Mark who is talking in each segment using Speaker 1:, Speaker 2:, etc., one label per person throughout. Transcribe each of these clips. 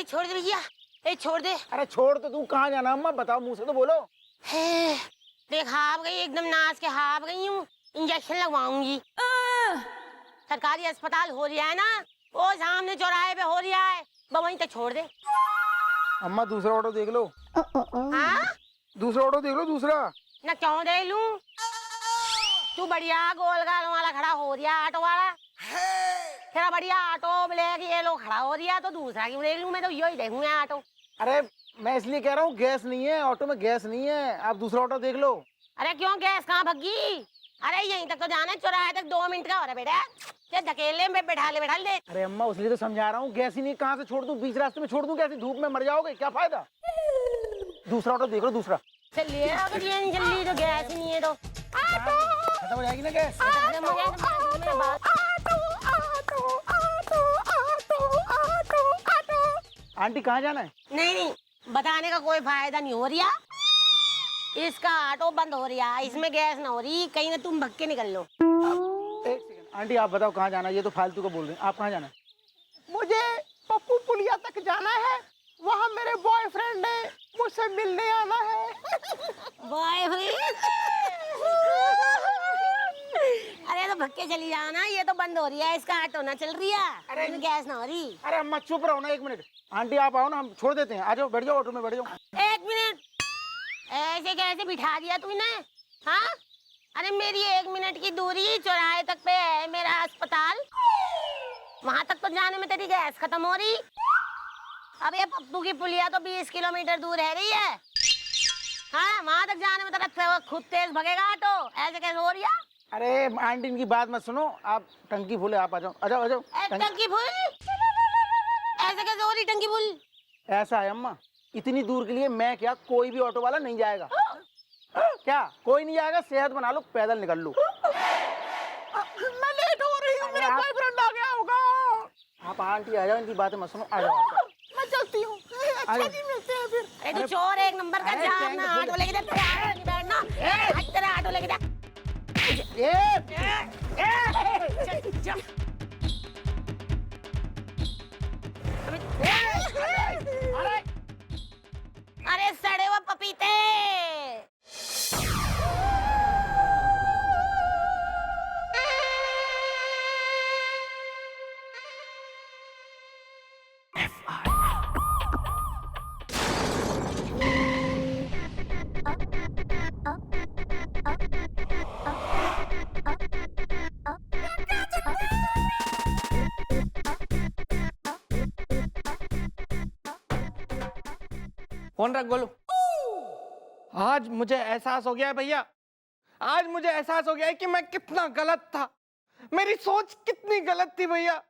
Speaker 1: छोड़ दे भैया, ए छोड़ दे।
Speaker 2: अरे छोड़ तो तू, कहाँ जाना अम्मा बताओ, मुंह से तो बोलो।
Speaker 1: देख हाफ गई, एकदम नाच के हाफ गई हूँ, इंजेक्शन लगवाऊंगी। सरकारी अस्पताल हो रहा है ना, वो सामने चौराहे पे हो रहा है, वहीं तक छोड़ दे।
Speaker 2: अम्मा दूसरा ऑटो देख लो।
Speaker 1: हाँ
Speaker 2: दूसरा ऑटो देख लो, दूसरा।
Speaker 1: ना क्यों दे लूं? तू बढ़िया गोल गाल वाला खड़ा हो रहा ऑटो वाला, तेरा बढ़िया ऑटो ब्लैक ये लो खड़ा हो रहा, तो दूसरा क्यों देख लूं? मैं तो यही देखूंगा ऑटो।
Speaker 2: अरे मैं इसलिए कह रहा हूँ, गैस नहीं है ऑटो में, गैस नहीं है, आप दूसरा ऑटो देख लो।
Speaker 1: अरे क्यों, गैस कहाँ भगी? अरे यहीं तक तो जाना है, चौराहे तक 2 मिनट का हो रहा है बेटा, ये धकेलने में बैठा ले।
Speaker 2: अरे अम्मा उसलिए तो समझा रहा हूँ, गैस ही नहीं, कहाँ से छोड़ दूँ, बीच रास्ते में छोड़ दूँ, कैसे धूप में मर जाओगे, क्या फायदा। दूसरा ऑटो देख लो, दूसरा।
Speaker 1: चलिए अगर ये नहीं चल रही तो गैस ही नहीं है तो
Speaker 2: खत्म हो जाएगी ना गैस। आंटी कहाँ जाना है?
Speaker 1: नहीं, बताने का कोई फायदा नहीं हो रहा, इसका ऑटो बंद हो रहा है, इसमें गैस ना हो रही, कहीं ना तुम भग के निकल लो।
Speaker 2: एक सेकंड आंटी, आप बताओ कहाँ जाना है, ये तो फालतू का बोल रहे हैं, आप कहाँ जाना है? मुझे पप्पू पुलिया तक जाना है, वहाँ मेरे बॉयफ्रेंड ने मुझसे मिलने आना है।
Speaker 1: बॉयफ्रेंड? अरे तो भग के चली जाना, ये तो बंद हो रही है, इसका ऑटो ना चल रही है,
Speaker 2: अरे
Speaker 1: गैस ना हो रही।
Speaker 2: अरे अम्मा चुप रहो ना, 1 मिनट। आंटी आप आओ ना, हम छोड़ देते हैं, आ जाओ, बैठ जाओ ऑटो में, बैठ जाओ।
Speaker 1: 1 मिनट, ऐसे कैसे बिठा दिया तूने? हाँ, अरे मेरी 1 मिनट की दूरी, चौराहे तक पे है मेरा अस्पताल, वहां तक तो जाने में तेरी गैस खत्म हो रही। अब ये पप्पू की पुलिया तो 20 किलोमीटर दूर रह रही है, हाँ वहां तक जाने में तेरा खुद तेज भगेगा ऑटो, ऐसे कैसे हो रही है?
Speaker 2: अरे आंटी इनकी बात मत सुनो, आप टंकी फूले, आप आ जाओ, आ जाओ, आ जाओ।
Speaker 1: टंकी फुल? ऐसे कैसे हो रही टंकी फुल?
Speaker 2: ऐसा है अम्मा, इतनी दूर के लिए मैं क्या, कोई भी ऑटो वाला नहीं जाएगा। क्या कोई नहीं जाएगा? सेहत बना लो, पैदल निकल लो। मैं लेट हो रही हूँ, मेरा बॉयफ्रेंड आ गया होगा। आप आंटी आ जाओ, इनकी बातें मत सुनो, आ जाओ। मैं चलती हूँ, अच्छा जी मिलते हैं फिर।
Speaker 1: अरे तू चोर 1 नंबर का, जा अपना ऑटो लेके जा, तेरा ऑटो नहीं बैठना, तेरा ऑटो लेके जा। अरे सड़े हुए पपीते।
Speaker 3: फोन रख गोलू। आज मुझे एहसास हो गया है भैया, आज मुझे एहसास हो गया है कि मैं कितना गलत था, मेरी सोच कितनी गलत थी भैया।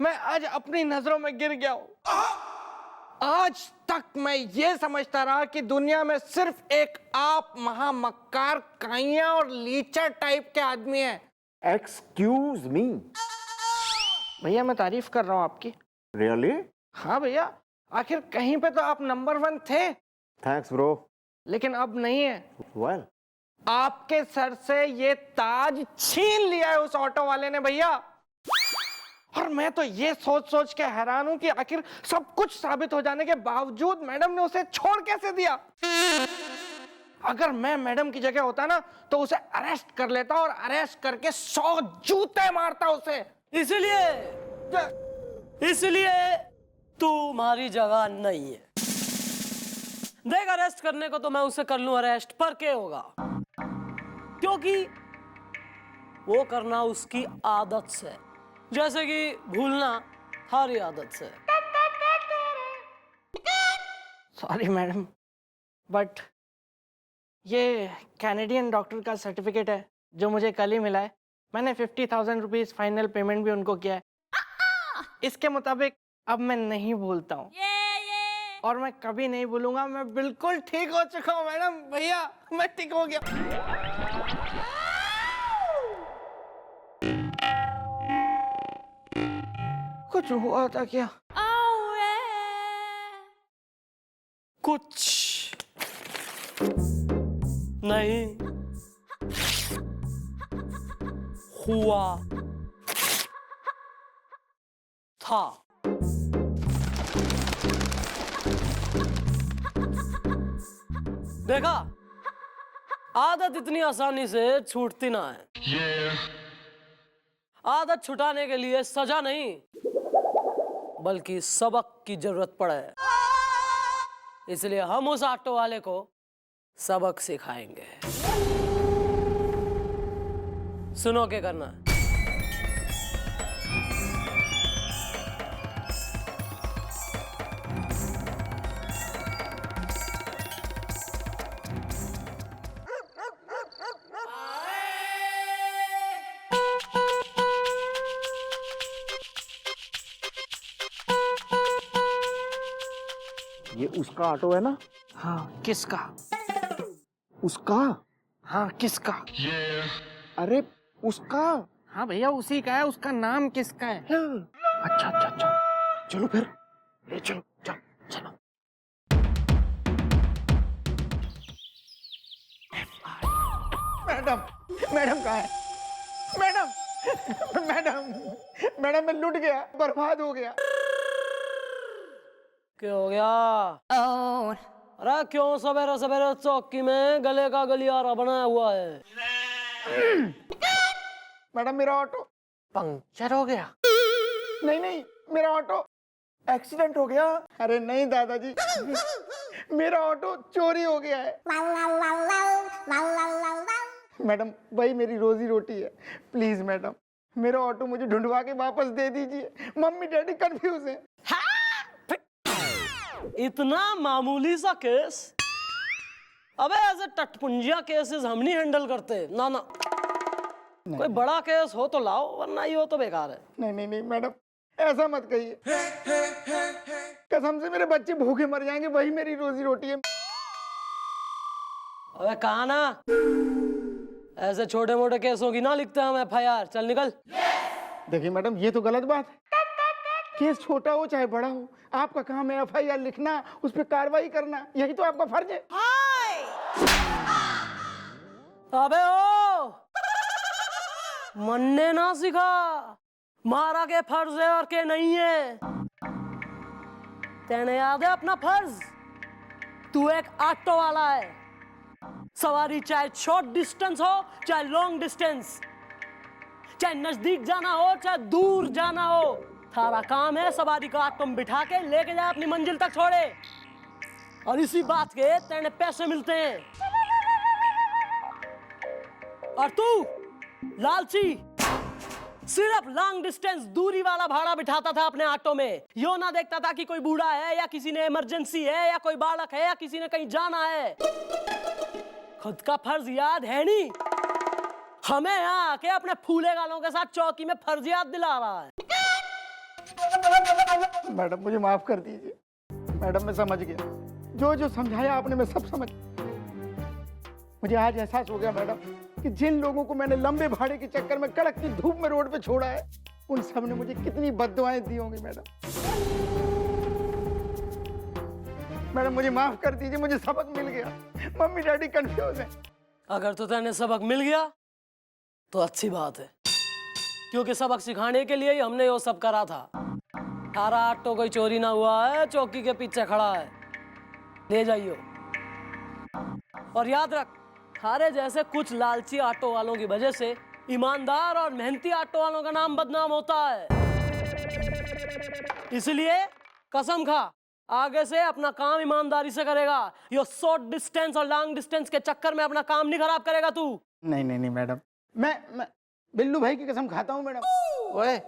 Speaker 3: मैं आज अपनी नजरों में गिर गया हूं। आज तक मैं ये समझता रहा कि दुनिया में सिर्फ एक आप महामक्कार, काइया और लीचर टाइप के आदमी हैं।
Speaker 2: Excuse me.
Speaker 3: भैया मैं तारीफ कर रहा हूं आपकी।
Speaker 2: रियली?
Speaker 3: हाँ भैया, आखिर कहीं पे तो आप नंबर 1 थे।
Speaker 2: Thanks bro.
Speaker 3: लेकिन अब नहीं है।
Speaker 2: वेल,
Speaker 3: आपके सर से ये ताज छीन लिया है उस ऑटो वाले ने भैया। और मैं तो ये सोच सोच के हैरान हूं कि आखिर सब कुछ साबित हो जाने के बावजूद मैडम ने उसे छोड़ कैसे दिया। अगर मैं मैडम की जगह होता ना तो उसे अरेस्ट कर लेता और अरेस्ट करके 100 जूते मारता उसे।
Speaker 4: इसलिए तुम्हारी जगह नहीं है। देख अरेस्ट करने को तो मैं उसे कर लूं अरेस्ट, पर क्या होगा, क्योंकि वो करना उसकी आदत से, जैसे कि भूलना हमारी आदत से।
Speaker 3: सॉरी मैडम, बट ये कैनेडियन डॉक्टर का सर्टिफिकेट है जो मुझे कल ही मिला है। मैंने 50,000 रुपीज फाइनल पेमेंट भी उनको किया है। इसके मुताबिक अब मैं नहीं भूलता हूँ और मैं कभी नहीं भूलूंगा। मैं बिल्कुल ठीक हो चुका हूँ मैडम। भैया मैं ठीक हो गया। कुछ हुआ था क्या?
Speaker 4: कुछ नहीं हुआ था। देखा, आदत इतनी आसानी से छूटती ना है। आदत छुटाने के लिए सजा नहीं बल्कि सबक की जरूरत पड़े, इसलिए हम उस ऑटो वाले को सबक सिखाएंगे। सुनो क्या करना है।
Speaker 2: ये उसका ऑटो है ना?
Speaker 3: हाँ, किसका?
Speaker 2: उसका?
Speaker 3: हाँ, किसका?
Speaker 2: अरे उसका।
Speaker 3: हाँ भैया, उसी का है। उसका नाम किसका है?
Speaker 2: अच्छा अच्छा अच्छा, चलो फिर ले चलो, चलो चलो। मैडम, मैडम कहाँ है? मैडम, मैडम, मैडम मैं लुट गया, बर्बाद हो गया।
Speaker 4: क्या हो गया? अरे क्यों सवेरे सवेरे चौकी में गले का गलियारा बनाया हुआ है?
Speaker 2: मैडम मेरा ऑटो
Speaker 3: पंक्चर हो गया।
Speaker 2: नहीं नहीं, मेरा ऑटो एक्सीडेंट हो गया। अरे नहीं दादाजी, मेरा ऑटो चोरी हो गया है। मैडम वही मेरी रोजी रोटी है, प्लीज मैडम मेरा ऑटो मुझे ढूंढवा के वापस दे दीजिए। मम्मी डैडी कंफ्यूज है।
Speaker 4: इतना मामूली सा केस? अबे ऐसे टटपुंजिया केसेस हम नहीं हैंडल करते। ना ना, कोई बड़ा केस हो तो लाओ, वरना ये हो तो बेकार है।
Speaker 2: नहीं नहीं नहीं मैडम, ऐसा मत कहिए। कसम से मेरे बच्चे भूखे मर जाएंगे, वही मेरी रोजी रोटी है।
Speaker 4: अबे कहा ना, ऐसे छोटे मोटे केसों की ना लिखते हम FIR। चल निकल।
Speaker 2: देखिए मैडम, ये तो गलत बात है। केस छोटा हो चाहे बड़ा हो, आपका काम है FIR लिखना, उस पर कार्रवाई करना, यही तो आपका फर्ज है।
Speaker 4: अबे ओ, मन्ने ना सिखा, मारा के फर्ज है और के नहीं है। तेने याद है अपना फर्ज? तू एक ऑटो वाला है। सवारी चाहे शॉर्ट डिस्टेंस हो चाहे लॉन्ग डिस्टेंस, चाहे नजदीक जाना हो चाहे दूर जाना हो, थारा काम है सवारी का ऑटो में बिठा के लेके जाए अपनी मंजिल तक छोड़े। और इसी बात के तेने पैसे मिलते हैं। और तू लालची सिर्फ लॉन्ग डिस्टेंस दूरी वाला भाड़ा बिठाता था अपने ऑटो में। यो ना देखता था कि कोई बूढ़ा है या किसी ने इमरजेंसी है या कोई बालक है या किसी ने कहीं जाना है। खुद का फर्ज याद है नहीं, हमें यहाँ आके अपने फूले गालों के साथ चौकी में फर्ज याद दिला रहा है।
Speaker 2: मैडम मुझे माफ कर दीजिए। मैडम मैं समझ गया, जो जो समझाया आपने मैं सब समझ। मुझे आज एहसास हो गया मैडम कि जिन लोगों को मैंने लंबे भाड़े के चक्कर में कड़कती धूप में रोड पे छोड़ा है, उन सब ने मुझे कितनी बद्दुआएं दी होंगी। मैडम मैडम मुझे माफ कर दीजिए, मुझे सबक मिल गया। मम्मी डैडी कंफ्यूज है।
Speaker 4: अगर तो तेने सबक मिल गया तो अच्छी बात है, क्योंकि सबक सिखाने के लिए ही हमने वो सब करा था। थारा ऑटो कोई चोरी ना हुआ है, चौकी के पीछे खड़ा है, ले जाइयो। और याद रख, थारे जैसे कुछ लालची ऑटो वालों की वजह से ईमानदार और मेहनती ऑटो वालों का नाम बदनाम होता है। इसलिए कसम खा, आगे से अपना काम ईमानदारी से करेगा। यो शॉर्ट डिस्टेंस और लॉन्ग डिस्टेंस के चक्कर में अपना काम नहीं खराब करेगा तू।
Speaker 2: नहीं नहीं नहीं मैडम, मैं बिल्लू भाई की कसम खाता हूँ मैडम।
Speaker 3: ओए,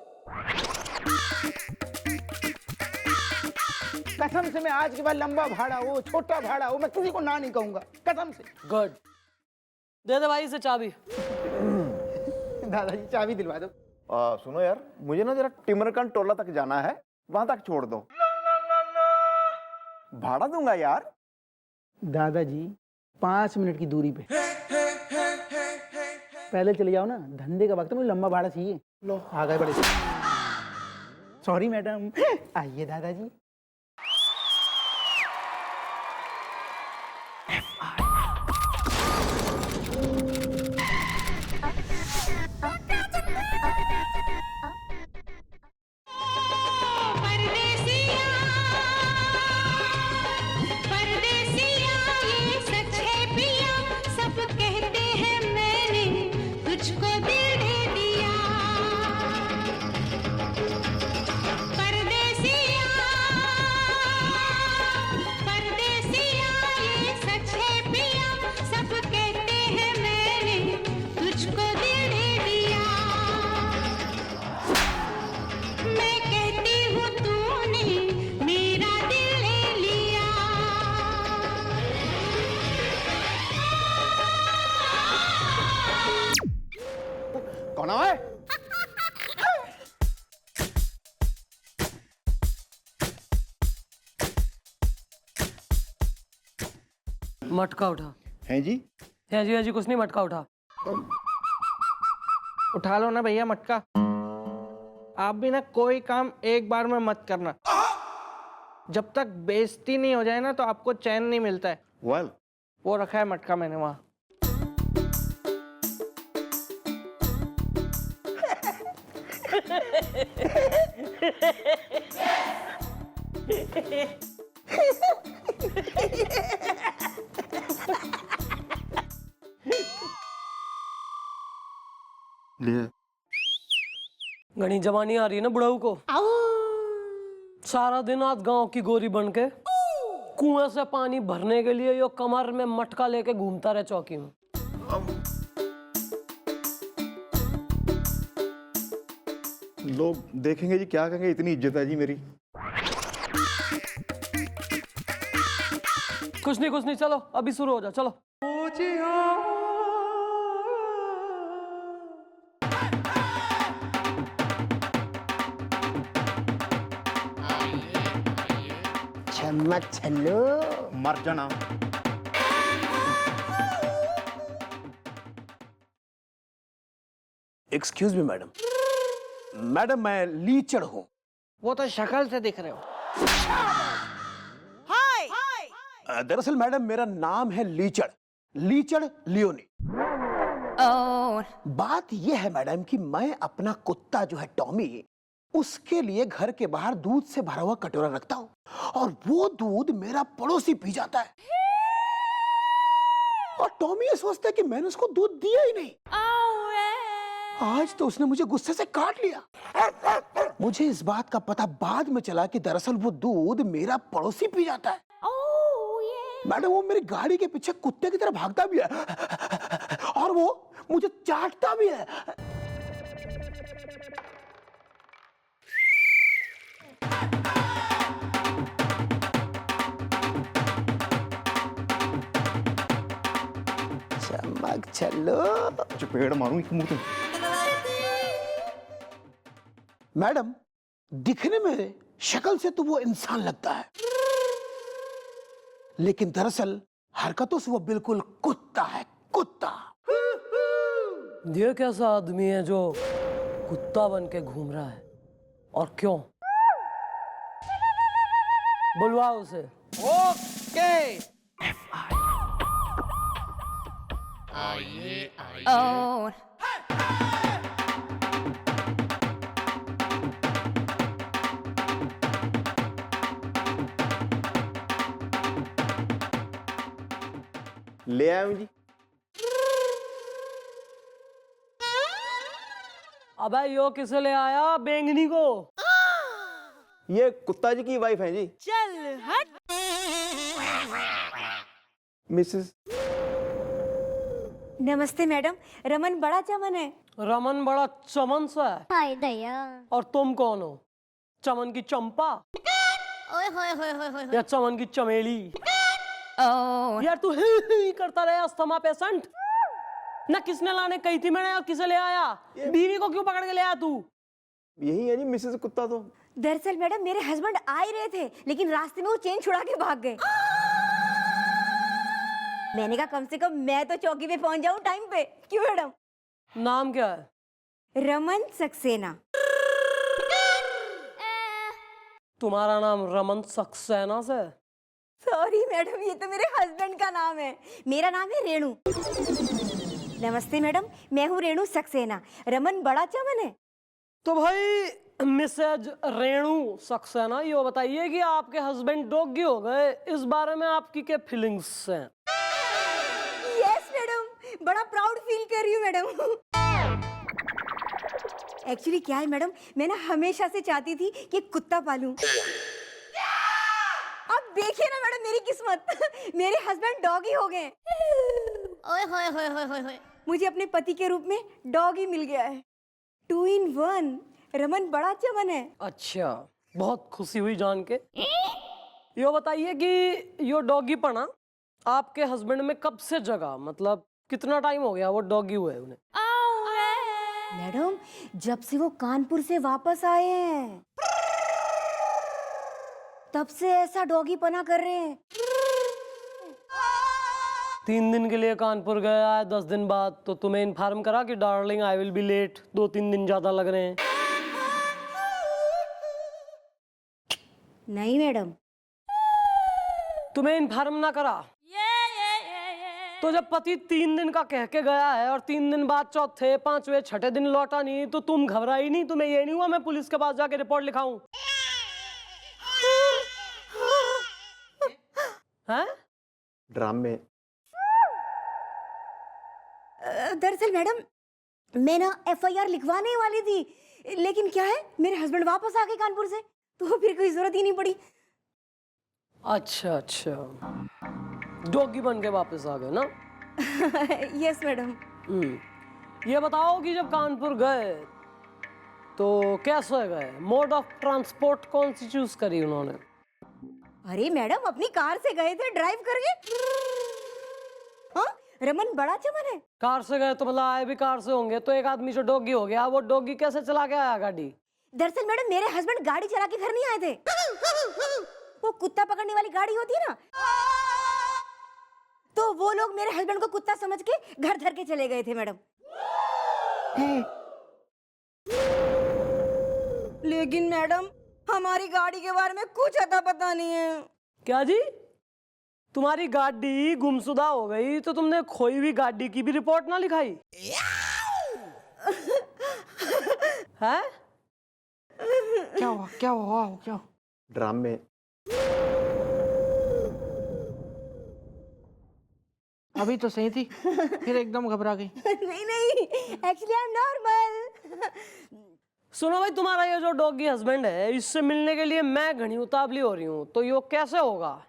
Speaker 2: कसम से मैं आज के बाद लंबा भाड़ा हो छोटा भाड़ा हो, मैं किसी को ना नहीं कहूंगा, कसम से।
Speaker 4: गुड, दे दे भाई से चाबी।
Speaker 2: दादाजी चाबी दिलवा दो।
Speaker 5: सुनो यार, मुझे ना जरा टिमरकंड टोला तक जाना है, वहां तक छोड़ दो। भाड़ा दूंगा यार।
Speaker 2: दादाजी 5 मिनट की दूरी पे पहले चले जाओ ना, धंधे का वक्त है, मुझे लंबा भाड़ा चाहिए। लो आ गए बड़े। सॉरी मैडम, आइए दादाजी।
Speaker 6: परदेसिया ये सच है।
Speaker 5: कौन है?
Speaker 4: मटका उठा।
Speaker 5: हैं जी?
Speaker 4: है जी कुछ नहीं, मटका उठा।
Speaker 3: उठा लो ना भैया मटका। आप भी ना कोई काम एक बार में मत करना। जब तक बेइज्जती नहीं हो जाए ना तो आपको चैन नहीं मिलता है।
Speaker 5: वेल,
Speaker 3: वो रखा है मटका मैंने वहां।
Speaker 5: ले।
Speaker 4: घनी जवानी आ रही है ना बुढ़ाऊ को। सारा दिन आज गांव की गोरी बन के कुएं से पानी भरने के लिए यो कमर में मटका लेके घूमता रहे चौकी में।
Speaker 5: लोग देखेंगे जी, क्या कहेंगे? इतनी इज्जत है जी मेरी।
Speaker 4: कुछ नहीं चलो अभी शुरू हो जाओ, चलो।
Speaker 1: चम्मच छल्लो।
Speaker 5: मर जाना।
Speaker 2: Excuse me madam. मैडम मैं लीचड़ हूँ।
Speaker 3: वो तो शक्ल से दिख रहे हो।
Speaker 2: दरअसल मैडम मेरा नाम है लीचड़, लीचड़ लियोनी। बात यह है मैडम कि मैं अपना कुत्ता जो है टॉमी, उसके लिए घर के बाहर दूध से भरा हुआ कटोरा रखता हूँ और वो दूध मेरा पड़ोसी पी जाता है और टॉमी ये सोचता है कि मैंने उसको दूध दिया ही नहीं। आज तो उसने मुझे गुस्से से काट लिया। मुझे इस बात का पता बाद में चला कि दरअसल वो दूध मेरा पड़ोसी पी जाता है। मैडम वो मेरी गाड़ी के पीछे कुत्ते की तरह भागता भी है और वो मुझे चाटता भी है। चमक चलो।
Speaker 5: चपेड़ मारूं एक मुंह पे।
Speaker 2: मैडम दिखने में शक्ल से तो वो इंसान लगता है, लेकिन दरअसल हरकतों से वो बिल्कुल कुत्ता है, कुत्ता।
Speaker 4: ये कैसा आदमी है जो कुत्ता बन के घूम रहा है और क्यों? बुलवाओ उसे।
Speaker 3: ओके।
Speaker 5: ले आया हूं जी।
Speaker 4: अबे यो किसे ले आया बेंगनी को?
Speaker 5: ये कुत्ता जी की वाइफ है जी।
Speaker 6: चल हट।
Speaker 5: मिसेस।
Speaker 6: नमस्ते मैडम, रमन बड़ा चमन है।
Speaker 4: रमन बड़ा चमन सा है।
Speaker 1: हाय दया।
Speaker 4: और तुम कौन हो? चमन की चंपा
Speaker 1: ओए होए होए होए होए।
Speaker 4: या चमन की चमेली? यार तू ही करता रहे अस्थमा पेशेंट। ना किसने लाने कही थी मैंने और किसे ले आया? बीवी को क्यों पकड़ के ले आया तू?
Speaker 5: यही है जी मिसेस कुत्ता तो।
Speaker 6: दरअसल मैडम मेरे हस्बैंड आ ही रहे थे, लेकिन रास्ते में वो चेन छुड़ा के भाग गए। मैंने कहा कम से कम मैं तो चौकी पे पहुंच जाऊं टाइम पे। क्यों मैडम?
Speaker 4: नाम क्या है?
Speaker 6: रमन सक्सेना।
Speaker 4: तुम्हारा नाम रमन सक्सेना से?
Speaker 6: सॉरी मैडम, ये तो मेरे हस्बैंड का नाम है। मेरा नाम है रेणु। नमस्ते मैडम, मैं हूँ रेणु सक्सेना। रमन बड़ा चमन है।
Speaker 4: तो भाई मिसेज रेणु सक्सेना, ये बताइए कि आपके हस्बैंड डॉगी हो गए, इस बारे में आपकी क्या फीलिंग्स हैं?
Speaker 6: यस मैडम, बड़ा प्राउड फील कर रही हूँ मैडम। एक्चुअली क्या है मैडम, मैं ना हमेशा से चाहती थी कि कुत्ता पालूं। अब देखिए ना मैडम मेरी किस्मत, मेरे हस्बैंड डॉगी हो गए।
Speaker 1: ओए होए होए होए होए होए।
Speaker 6: मुझे अपने पति के रूप में डॉगी मिल गया है। 2 in 1। रमन बड़ा चमन है।
Speaker 4: अच्छा, बहुत खुशी हुई जान के। ये बताइए कि यो डॉगी पना आपके हस्बैंड में कब से जगा? मतलब कितना टाइम हो गया वो डॉगी हुए उन्हें?
Speaker 6: मैडम जब से वो कानपुर से वापस आए हैं तब से ऐसा डॉगी पना कर रहे हैं।
Speaker 4: 3 दिन के लिए कानपुर गया है, 10 दिन बाद तो तुम्हें इन्फॉर्म करा कि darling I will be late, 2-3 दिन ज्यादा लग रहे हैं।
Speaker 6: नहीं मैडम।
Speaker 4: तुम्हें इन्फॉर्म ना करा तो जब पति 3 दिन का कह के गया है और 3 दिन बाद चौथे 5वें 6ठे दिन लौटा नहीं तो तुम घबराई नहीं? तुम्हें ये नहीं हुआ मैं पुलिस के पास जाके रिपोर्ट लिखाऊं? हैं?
Speaker 5: ड्रामे।
Speaker 6: दरअसल मैडम मैं ना FIR लिखवाने वाली थी, लेकिन क्या है मेरे हस्बैंड वापस आ गए कानपुर से, तो फिर कोई जरूरत ही नहीं पड़ी।
Speaker 4: अच्छा अच्छा, डॉगी बन के वापस आ गए ना?
Speaker 6: Yes madam.
Speaker 4: ये बताओ कि जब कानपुर गए तो कैसे गए? मोड ऑफ ट्रांसपोर्ट कौन सी चूज करी उन्होंने?
Speaker 6: अरे मैडम अपनी कार से गए थे ड्राइव करके। हाँ रमन बड़ा चमन है।
Speaker 4: कार से गए तो मतलब आए भी कार से होंगे, तो एक आदमी जो डॉगी हो गया वो डॉगी कैसे चला के आया गाड़ी?
Speaker 6: दरअसल मैडम मेरे हस्बैंड गाड़ी चला के घर नहीं आए थे। वो कुत्ता पकड़ने वाली गाड़ी होती है ना, तो वो लोग मेरे हस्बैंड को कुत्ता समझ के घर धर के चले गए थे मैडम। लेकिन मैडम हमारी गाड़ी के बारे में कुछ अता पता नहीं है।
Speaker 4: क्या जी? तुम्हारी गाड़ी गुमशुदा हो गई तो तुमने खोई हुई गाड़ी की भी रिपोर्ट ना लिखाई? है?
Speaker 3: क्या हुआ क्या हुआ क्या हुआ?
Speaker 5: ड्रामे।
Speaker 3: अभी तो सही थी, फिर एकदम घबरा गई।
Speaker 6: नहीं नहीं एक्चुअली आई एम नॉर्मल।
Speaker 4: सुनो भाई, तुम्हारा ये जो डॉगी हस्बैंड है इससे मिलने के लिए मैं घनी उतावली हो रही हूँ, तो ये कैसे होगा?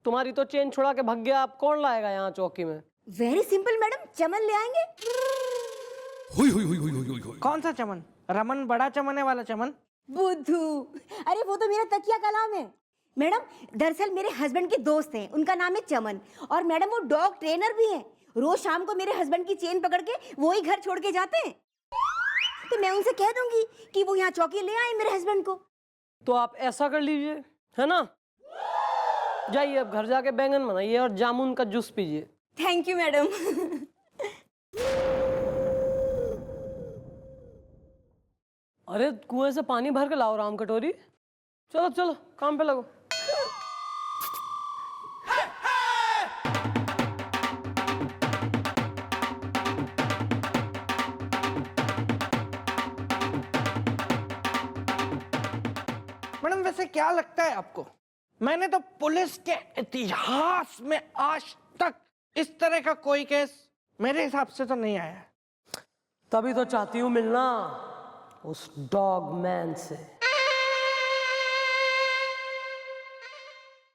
Speaker 4: तुम्हारी तो चेन छुड़ा के भग गया, आप कौन लाएगा यहाँ चौकी में?
Speaker 6: वेरी सिंपल मैडम, चमन ले आएंगे।
Speaker 3: कौन सा चमन? रमन बड़ा चमन वाला चमन?
Speaker 6: बुद्धू, अरे वो तो मेरा तकिया कलाम है मैडम। दरअसल मेरे हस्बैंड के दोस्त हैं, उनका नाम है चमन, और मैडम वो डॉग ट्रेनर भी हैं। रोज शाम को मेरे हस्बैंड की चेन पकड़ के वो ही घर छोड़ के जाते हैं, तो मैं उनसे कह दूंगी कि वो यहाँ चौकी ले आए मेरे हस्बैंड को।
Speaker 4: तो आप ऐसा कर लीजिए, है ना? जाइए अब घर जाके बैंगन बनाइए और जामुन का जूस पीजिए।
Speaker 6: Thank you madam.
Speaker 4: अरे कुएं से पानी भर के लाओ राम कटोरी। चलो चलो काम पे लगो।
Speaker 3: मैडम वैसे क्या लगता है आपको, मैंने तो पुलिस के इतिहास में आज तक इस तरह का कोई केस मेरे हिसाब से तो नहीं आया है।
Speaker 4: तभी तो चाहती हूँ मिलना उस डॉग मैन से।